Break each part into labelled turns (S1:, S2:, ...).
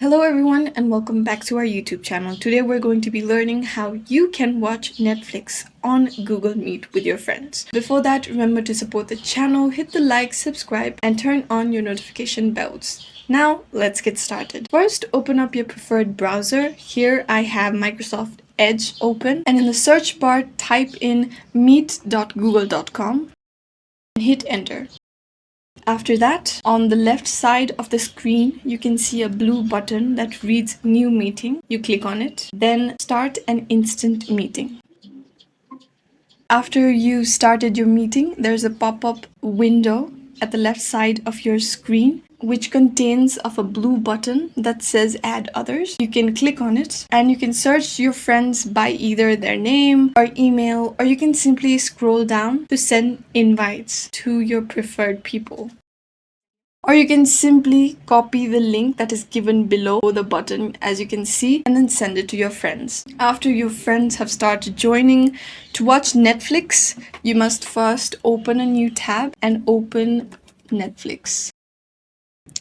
S1: Hello everyone and welcome back to our YouTube channel. Today we're going to be learning how you can watch Netflix on Google Meet with your friends. Before that, remember to support the channel, hit the like, subscribe, and turn on your notification bells. Now, let's get started. First, open up your preferred browser. Here I have Microsoft Edge open, and in the search bar, type in meet.google.com and hit enter. After that, on the left side of the screen, you can see a blue button that reads New Meeting. You click on it, then Start an Instant Meeting. After you started your meeting, there's a pop-up window at the left side of your screen which contains of a blue button that says Add Others. You can click on it and you can search your friends by either their name or email, or you can simply scroll down to send invites to your preferred people. Or you can simply copy the link that is given below the button, as you can see, and then send it to your friends. After your friends have started joining to watch Netflix, you must first open a new tab and open Netflix.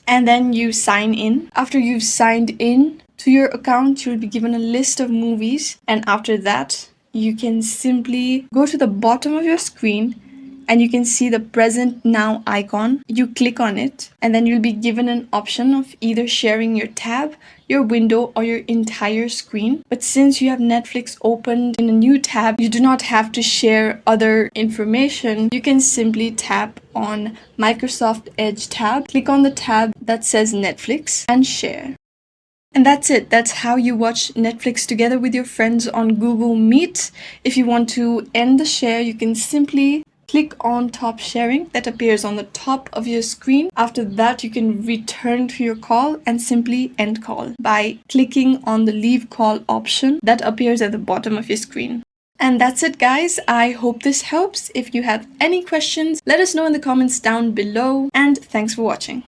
S1: And then you sign in. After you've signed in to your account, you'll be given a list of movies. And after that, you can simply go to the bottom of your screen and you can see the present now icon. You click on it and then you'll be given an option of either sharing your tab, your window, or your entire screen. But since you have Netflix opened in a new tab, you do not have to share other information. You can simply tap on Microsoft Edge tab, click on the tab that says Netflix and share. And that's it. That's how you watch Netflix together with your friends on Google Meet. If you want to end the share, you can simply click on Top Sharing that appears on the top of your screen. After that, you can return to your call and simply end call by clicking on the Leave Call option that appears at the bottom of your screen. And that's it, guys. I hope this helps. If you have any questions, let us know in the comments down below. And thanks for watching.